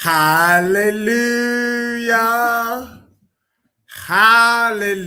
Hallelujah. Hallelujah.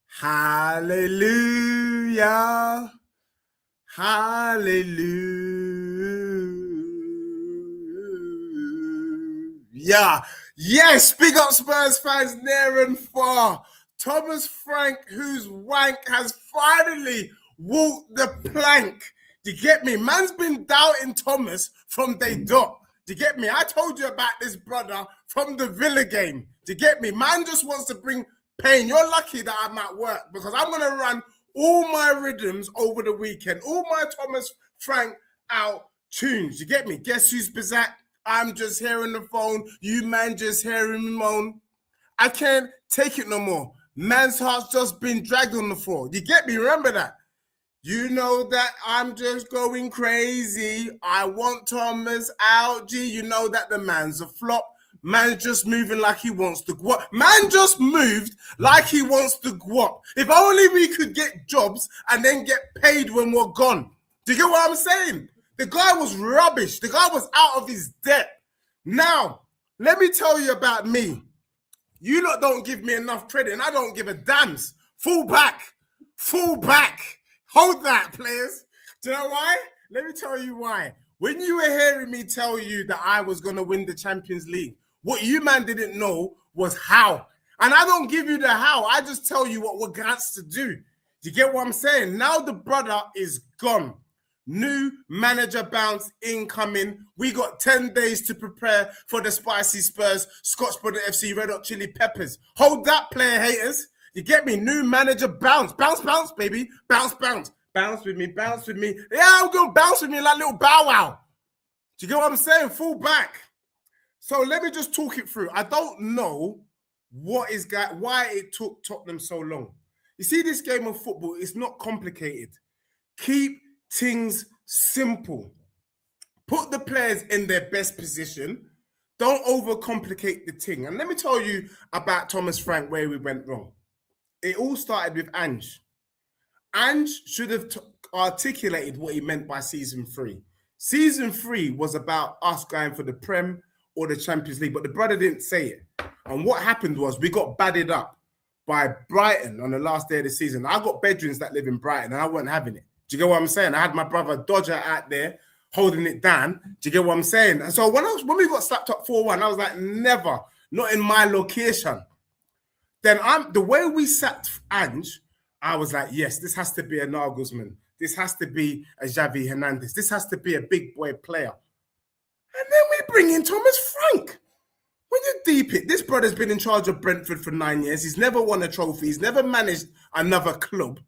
Hallelujah. Hallelujah. Yes, big up Spurs fans near and far. Thomas Frank, whose wank has finally walked the plank. Do you get me? Man's been doubting Thomas from day dot. Do you get me? I told you about this brother from the Villa game. Do you get me? Man just wants to bring pain. You're lucky that I'm at work because I'm going to run all my rhythms over the weekend, all my Thomas Frank out tunes. You get me? Guess who's Bizak? I'm just hearing the phone. You man just hearing me moan. I can't take it no more. Man's heart's just been dragged on the floor. You get me? Remember that. You know that I'm just going crazy. I want Thomas out. G, you know that the man's a flop. Man just moving like he wants to guap. Man just moved like he wants to guap. If only we could get jobs and then get paid when we're gone. Do you get what I'm saying? The guy was rubbish. The guy was out of his depth. Now, let me tell you about me. You lot don't give me enough credit and I don't give a damn. Fall back. Fall back. Hold that, players. Do you know why? Let me tell you why. When you were hearing me tell you that I was going to win the Champions League, what you man didn't know was how. And I don't give you the how. I just tell you what we're going to do. You get what I'm saying? Now the brother is gone. New manager bounce incoming. We got 10 days to prepare for the spicy Spurs, Scotch Brother FC, Red Hot Chili Peppers. Hold that, player haters. You get me? New manager bounce. Bounce, bounce, baby. Bounce, bounce. Bounce with me, bounce with me. Yeah, I'm going to bounce with me like little Bow Wow. Do you get what I'm saying? Fall back. So let me just talk it through. I don't know why it took Tottenham so long. You see, this game of football is not complicated. Keep things simple. Put the players in their best position. Don't overcomplicate the thing. And let me tell you about Thomas Frank, where we went wrong. It all started with Ange. Ange should have articulated what he meant by season 3. Season 3 was about us going for the Prem or the Champions League, but the brother didn't say it. And what happened was we got batted up by Brighton on the last day of the season. I got bedrooms that live in Brighton and I wasn't having it. Do you get what I'm saying? I had my brother Dodger out there holding it down. Do you get what I'm saying? And so when we got slapped up 4-1, I was like, never, not in my location. Then the way we sacked Ange, I was like, yes, this has to be a Nagelsmann. This has to be a Xavi Hernandez. This has to be a big boy player. And then we bring in Thomas Frank. When you deep it, this brother's been in charge of Brentford for 9 years. He's never won a trophy. He's never managed another club.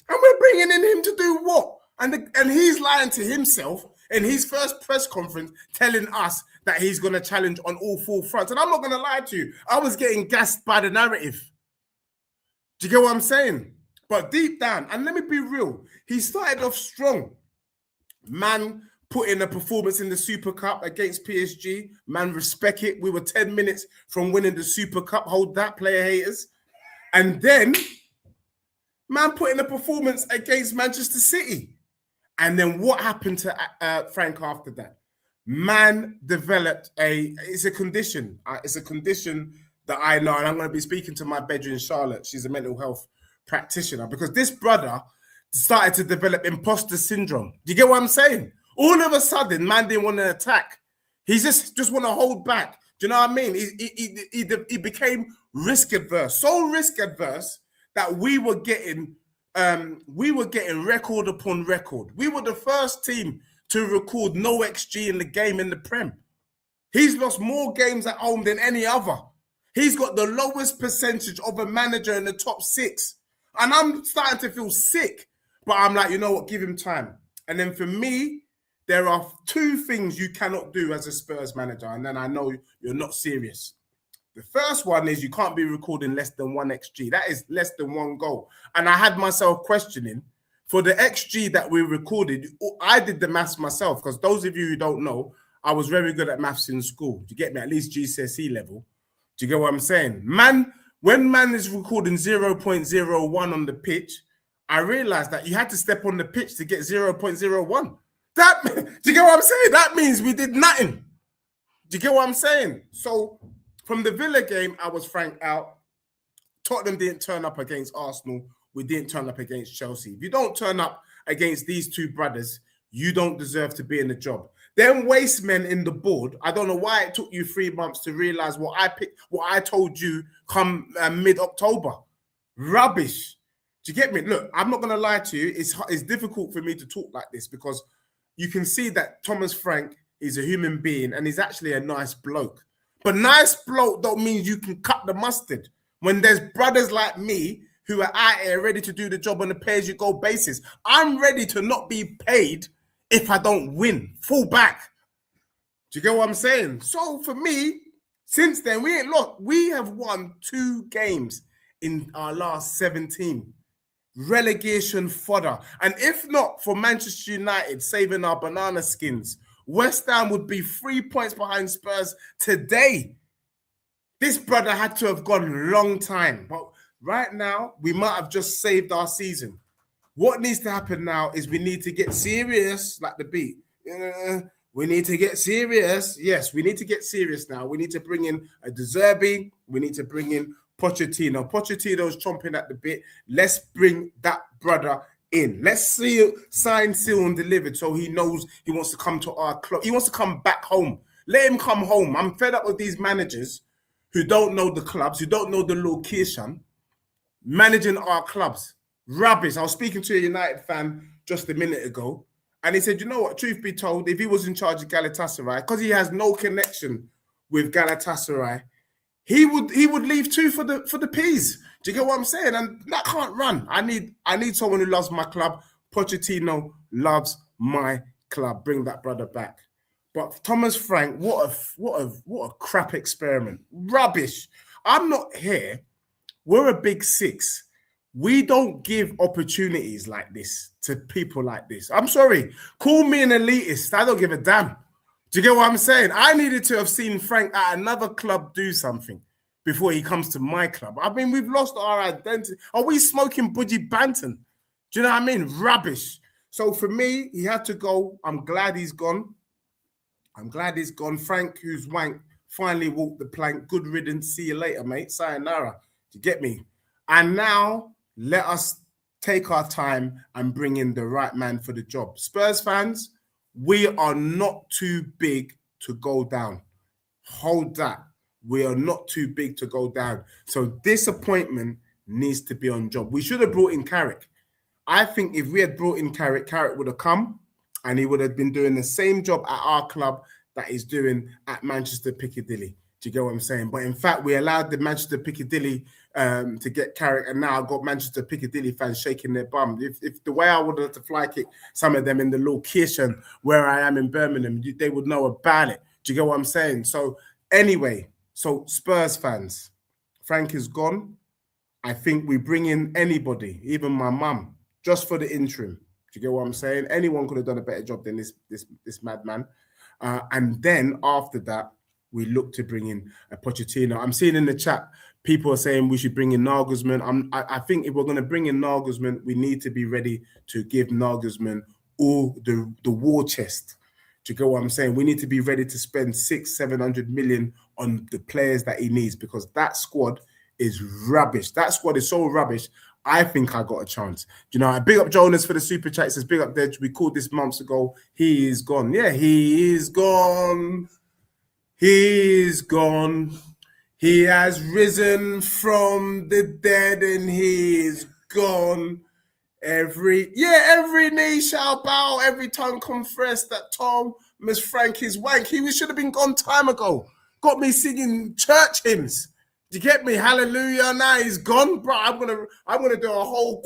And we're bringing in him to do what? And he's lying to himself in his first press conference telling us that he's going to challenge on all 4 fronts. And I'm not going to lie to you. I was getting gassed by the narrative. Do you get what I'm saying? But deep down, and let me be real, he started off strong. Man put in a performance in the Super Cup against PSG. Man, respect it. We were 10 minutes from winning the Super Cup. Hold that, player haters. And then, man put in a performance against Manchester City. And then what happened to Frank after that? Man developed it's a condition. It's a condition that I know. And I'm going to be speaking to my bedroom, Charlotte. She's a mental health practitioner. Because this brother started to develop imposter syndrome. Do you get what I'm saying? All of a sudden, man didn't want to attack. He just want to hold back. Do you know what I mean? He became risk adverse. So risk adverse that we were getting record upon record. We were the first team to record no XG in the game in the Prem. He's lost more games at home than any other. He's got the lowest percentage of a manager in the top 6. And I'm starting to feel sick. But I'm like, you know what? Give him time. And then for me, there are 2 things you cannot do as a Spurs manager. And then I know you're not serious. The first one is you can't be recording less than 1 XG. That is less than 1 goal. And I had myself questioning, for the XG that we recorded, I did the maths myself, because those of you who don't know, I was very good at maths in school. Do you get me? At least GCSE level. Do you get what I'm saying? Man, when man is recording 0.01 on the pitch, I realized that you had to step on the pitch to get 0.01. Do you get what I'm saying? That means we did nothing. Do you get what I'm saying? So from the Villa game, I was franked out. Tottenham didn't turn up against Arsenal. We didn't turn up against Chelsea. If you don't turn up against these two brothers, you don't deserve to be in the job. Them waste men in the board. I don't know why it took you 3 months to realize what I told you come mid-October. Rubbish. Do you get me? Look, I'm not going to lie to you. It's difficult for me to talk like this because you can see that Thomas Frank is a human being and he's actually a nice bloke. But nice bloke don't mean you can cut the mustard. When there's brothers like me who are out here ready to do the job on a pay-as-you-go basis, I'm ready to not be paid if I don't win. Fall back. Do you get what I'm saying? So for me, since then, we ain't lost. We have won 2 games in our last 17. Relegation fodder. And if not for Manchester United saving our banana skins, West Ham would be 3 points behind Spurs today. This brother had to have gone a long time. But right now, we might have just saved our season. What needs to happen now is we need to get serious, like the beat. We need to get serious. Yes, we need to get serious now. We need to bring in a De Zerbi. We need to bring in Pochettino. Pochettino's chomping at the bit. Let's bring that brother in. Let's see signed, sealed, and delivered so he knows he wants to come to our club. He wants to come back home. Let him come home. I'm fed up with these managers who don't know the clubs, who don't know the location, managing our clubs. Rubbish. I was speaking to a United fan just a minute ago, and he said, you know what, truth be told, if he was in charge of Galatasaray, because he has no connection with Galatasaray, he would leave too for the peas. Do you get what I'm saying? And that can't run. I need someone who loves my club. Pochettino loves my club. Bring that brother back. But Thomas Frank, what a crap experiment. Rubbish. I'm not here. We're a big 6. We don't give opportunities like this to people like this. I'm sorry. Call me an elitist. I don't give a damn. Do you get what I'm saying? I needed to have seen Frank at another club do something before he comes to my club. I mean, we've lost our identity. Are we smoking Budgie Banton? Do you know what I mean? Rubbish. So for me, he had to go. I'm glad he's gone. Frank, who's wank, finally walked the plank. Good riddance. See you later, mate. Sayonara. Do you get me? And now let us take our time and bring in the right man for the job. Spurs fans, we are not too big to go down. Hold that. We are not too big to go down. So this appointment needs to be on job. We should have brought in Carrick. I think if we had brought in Carrick, Carrick would have come and he would have been doing the same job at our club that he's doing at Manchester Piccadilly. Do you get what I'm saying? But in fact, we allowed the Manchester Piccadilly to get Carrick, and now I've got Manchester Piccadilly fans shaking their bum. If the way I would have to fly kick some of them in the location where I am in Birmingham, they would know about it. Do you get what I'm saying? So anyway, so Spurs fans, Frank is gone. I think we bring in anybody, even my mum, just for the interim. Do you get what I'm saying? Anyone could have done a better job than this madman. And then after that, we look to bring in a Pochettino. I'm seeing in the chat, people are saying we should bring in Nagelsmann. I think if we're going to bring in Nagelsmann, we need to be ready to give Nagelsmann all the war chest. Do you get what I'm saying? We need to be ready to spend 600-700 million on the players that he needs, because that squad is rubbish. That squad is so rubbish. I think I got a chance. Do you know, I big up Jonas for the super chat. It says, big up Dej. We called this months ago. He is gone. Yeah, he is gone. He is gone. He has risen from the dead and he is gone. Every knee shall bow, every tongue confess that Thomas Frank is wank. He should have been gone time ago. Got me singing church hymns. Do you get me? Hallelujah. Now he's gone, bro. I'm gonna do a whole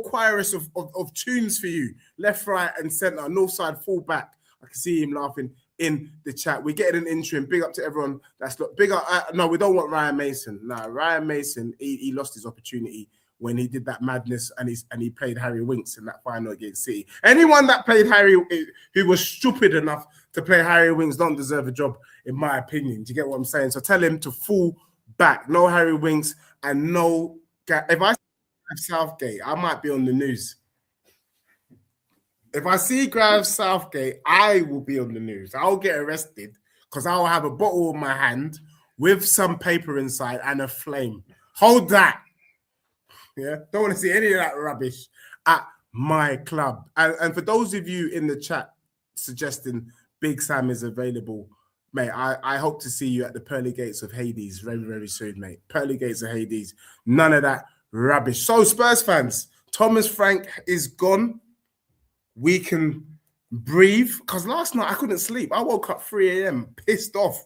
chorus of tunes for you. Left, right, and center, north side, full back. I can see him laughing in the chat. We're getting an interim. Big up to everyone that's big up. No, we don't want Ryan Mason. No, Ryan Mason, he lost his opportunity when he did that madness and he played Harry Winks in that final against City. Anyone that played who was stupid enough to play Harry Winks don't deserve a job, in my opinion. Do you get what I'm saying? So tell him to fall back. No Harry Winks and no... If I Southgate, I might be on the news. If I see Gareth Southgate, I will be on the news. I'll get arrested because I'll have a bottle in my hand with some paper inside and a flame. Hold that. Yeah, don't want to see any of that rubbish at my club. And for those of you in the chat suggesting Big Sam is available, mate, I hope to see you at the pearly gates of Hades very, very soon, mate. Pearly gates of Hades. None of that rubbish. So, Spurs fans, Thomas Frank is gone. We can breathe. Because last night I couldn't sleep. I woke up 3 a.m. pissed off.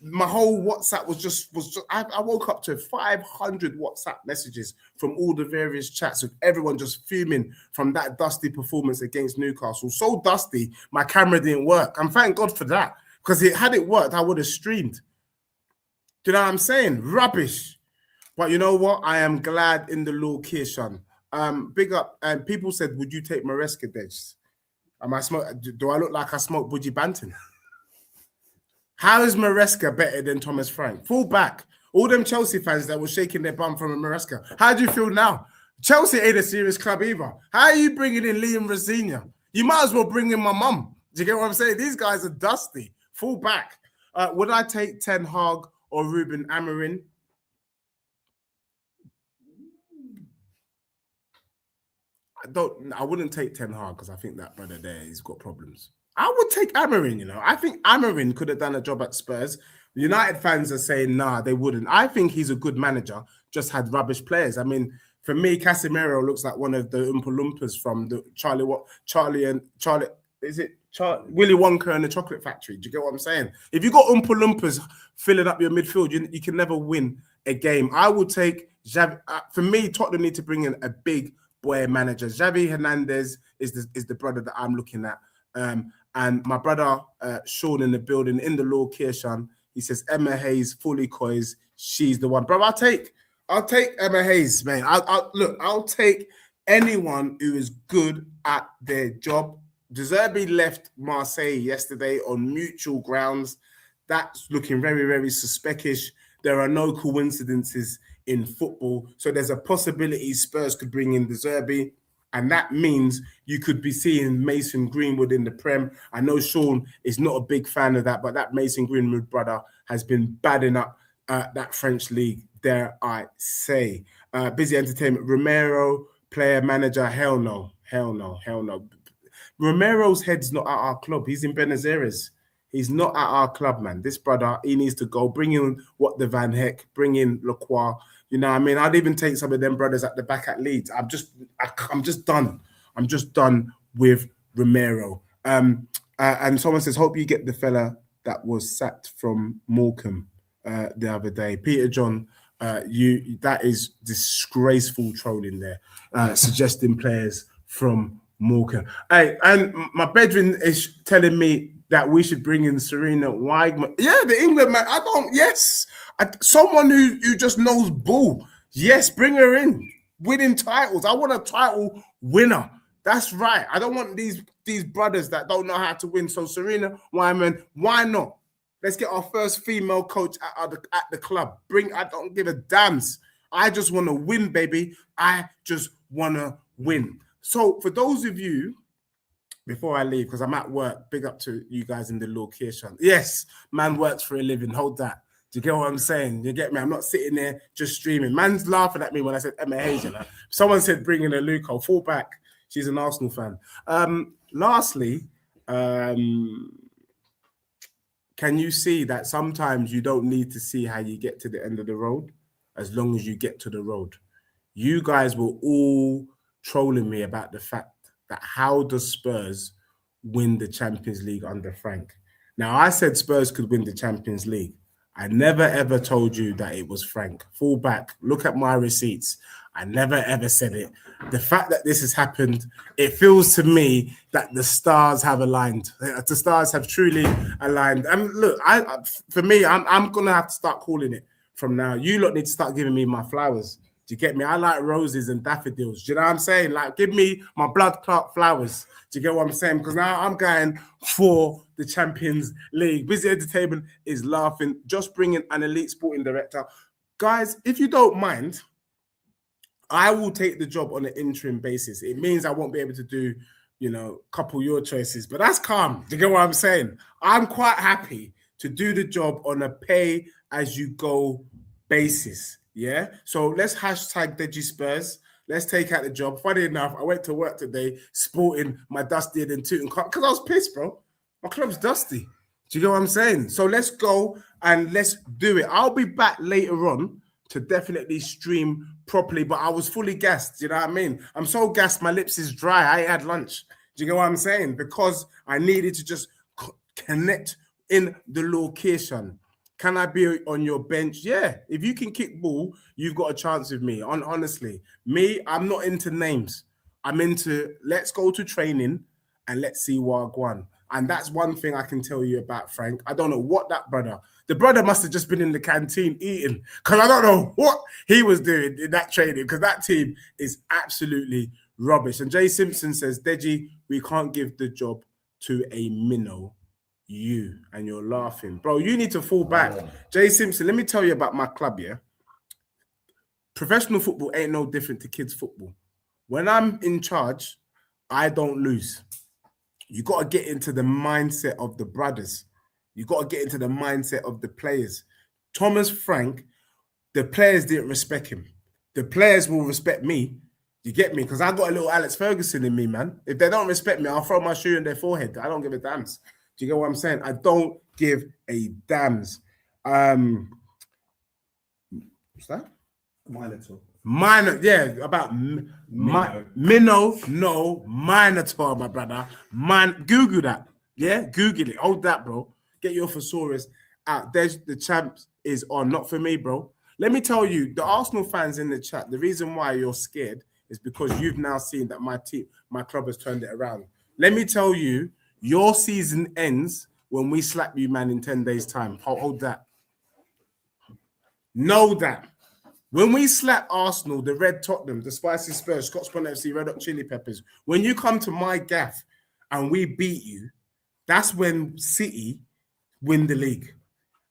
My whole WhatsApp was just I woke up to 500 WhatsApp messages from all the various chats with everyone just fuming from that dusty performance against Newcastle. So dusty, my camera didn't work. And thank God for that. Because had it worked, I would have streamed. Do you know what I'm saying? Rubbish. But you know what? I am glad in the location. Big up. And people said, would you take Maresca Dej? Do I look like I smoke Budgie Banton? How is Maresca better than Thomas Frank? Fall back. All them Chelsea fans that were shaking their bum from Maresca. How do you feel now? Chelsea ain't a serious club either. How are you bringing in Liam Rosenior? You might as well bring in my mum. Do you get what I'm saying? These guys are dusty. Fall back. Would I take Ten Hag or Ruben Amorim? I wouldn't take Ten Hag because I think that brother there, he's got problems. I would take Amorim, you know. I think Amorim could have done a job at Spurs. United fans are saying, nah, they wouldn't. I think he's a good manager, just had rubbish players. I mean, for me, Casemiro looks like one of the Oompa Loompas from the Willy Wonka and the Chocolate Factory. Do you get what I'm saying? If you got Oompa Loompas filling up your midfield, you can never win a game. I would take Xavi. For me, Tottenham need to bring in a big boy manager. Xavi Hernandez is the brother that I'm looking at. And my brother Sean in the building, in the location, he says Emma Hayes fully coys. She's the one, bro. I'll take Emma Hayes, man. I'll take anyone who is good at their job. De Zerbi left Marseille yesterday on mutual grounds. That's looking very, very suspicious. There are no coincidences in football, so there's a possibility Spurs could bring in De Zerbi. And that means you could be seeing Mason Greenwood in the Prem. I know Sean is not a big fan of that, but that Mason Greenwood brother has been badding up that French league, dare I say. Busy Entertainment, Romero, player, manager, hell no. Romero's head's not at our club. He's in Buenos Aires. He's not at our club, man. This brother, he needs to go. Bring in What the Van Heck, bring in Lacroix. You know what I mean? I'd even take some of them brothers at the back at Leeds. I'm just done. I'm just done with Romero. And someone says, hope you get the fella that was sacked from Morecambe the other day. Peter John, that is disgraceful trolling there, suggesting players from Morecambe. Hey, and my bedroom is telling me that we should bring in Serena Weigman. Yeah, the England man. Someone who just knows ball. Yes, bring her in. Winning titles. I want a title winner. That's right. I don't want these brothers that don't know how to win. So Serena Weigman, why not? Let's get our first female coach at the club. I don't give a damn. I just want to win, baby. I just want to win. So for those of you, before I leave, because I'm at work, big up to you guys in the location. Yes, man works for a living. Hold that. Do you get what I'm saying? You get me? I'm not sitting there just streaming. Man's laughing at me when I said Emma Hayes. You know? Someone said bring in a Luco. Fall back. She's an Arsenal fan. Lastly, can you see that sometimes you don't need to see how you get to the end of the road as long as you get to the road? You guys were all trolling me about the fact that how does Spurs win the Champions League under Frank? Now, I said Spurs could win the Champions League. I never, ever told you that it was Frank. Fall back. Look at my receipts. I never, ever said it. The fact that this has happened, it feels to me that the stars have aligned. The stars have truly aligned. And look, for me, I'm going to have to start calling it from now. You lot need to start giving me my flowers. Do you get me? I like roses and daffodils. Do you know what I'm saying? Like, give me my blood clot flowers. Do you get what I'm saying? Because now I'm going for the Champions League. Busy Entertainment is laughing. Just bringing an elite sporting director. Guys, if you don't mind, I will take the job on an interim basis. It means I won't be able to do you know, couple your choices, but that's calm. Do you get what I'm saying? I'm quite happy to do the job on a pay as you go basis. Yeah. So let's hashtag Deji Spurs. Let's take out the job. Funny enough, I went to work today sporting my dusty and tooting because I was pissed, bro. My club's dusty. Do you get what I'm saying? So let's go and let's do it. I'll be back later on to definitely stream properly, but I was fully gassed. You know what I mean? I'm so gassed, my lips is dry. I ain't had lunch. Do you get what I'm saying? Because I needed to just connect in the location. Can I be on your bench? Yeah. If you can kick ball, you've got a chance with me. Honestly, me, I'm not into names. I'm into let's go to training and let's see what I won. And that's one thing I can tell you about Frank. I don't know what the brother must have just been in the canteen eating, because I don't know what he was doing in that training, because that team is absolutely rubbish. And Jay Simpson says, Deji, we can't give the job to a minnow. You, and you're laughing. Bro, you need to fall back. Yeah. Jay Simpson, let me tell you about my club, yeah? Professional football ain't no different to kids' football. When I'm in charge, I don't lose. You got to get into the mindset of the brothers. You got to get into the mindset of the players. Thomas Frank, the players didn't respect him. The players will respect me. You get me? Because I got a little Alex Ferguson in me, man. If they don't respect me, I'll throw my shoe in their forehead. I don't give a damn. Do you get what I'm saying? I don't give a damns. What's that? Minotaur, yeah, about minnow, no, Minotaur, my brother. Google that. Yeah, Google it. Hold that, bro. Get your thesaurus out. There's the champs is on. Not for me, bro. Let me tell you, the Arsenal fans in the chat, the reason why you're scared is because you've now seen that my club has turned it around. Let me tell you, your season ends when we slap you, man, in 10 days' time. Hold that. Know that. When we slap Arsenal, the Red Tottenham, the Spicy Spurs, Scotsman FC, Red Hot Chili Peppers, when you come to my gaff and we beat you, that's when City win the league.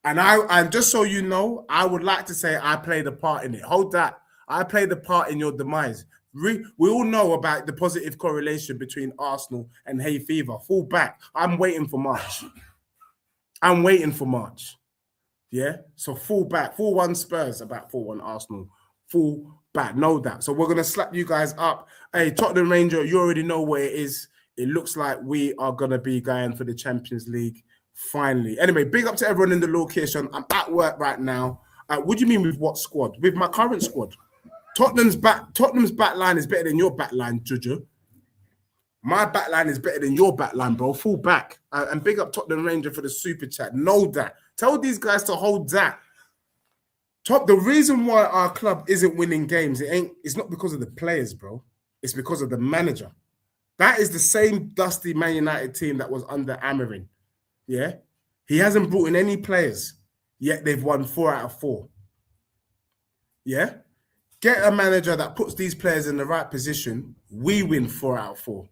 And just so you know, I would like to say I played a part in it. Hold that. I played a part in your demise. We all know about the positive correlation between Arsenal and hay fever. Fall back. I'm waiting for March. I'm waiting for March. Yeah, so full back, 4-1 Spurs, about 4-1 Arsenal, full back, know that. So we're going to slap you guys up. Hey, Tottenham Ranger, you already know what it is. It looks like we are going to be going for the Champions League finally. Anyway, big up to everyone in the location. I'm at work right now. What do you mean with what squad? With my current squad. Tottenham's back line is better than your back line, Juju. My back line is better than your back line, bro. Full back. And big up Tottenham Ranger for the super chat. Know that. Tell these guys to hold that. The reason why our club isn't winning games, it's not because of the players, bro. It's because of the manager. That is the same dusty Man United team that was under Amorim. Yeah? He hasn't brought in any players, yet they've won 4 out of 4. Yeah? Get a manager that puts these players in the right position, we win 4 out of 4.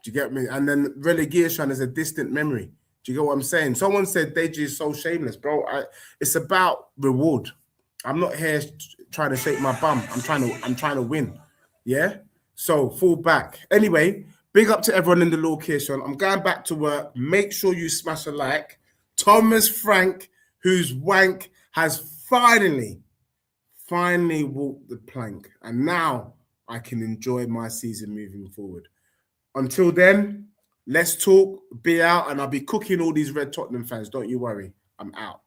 Do you get me? And then relegation is a distant memory. Do you get what I'm saying? Someone said Deji is so shameless, bro. It's about reward. I'm not here trying to shake my bum. I'm trying to win. Yeah? So fall back. Anyway, big up to everyone in the location. I'm going back to work. Make sure you smash a like. Thomas Frank, whose wank has finally walked the plank. And now I can enjoy my season moving forward. Until then, let's talk, be out, and I'll be cooking all these Red Tottenham fans. Don't you worry. I'm out.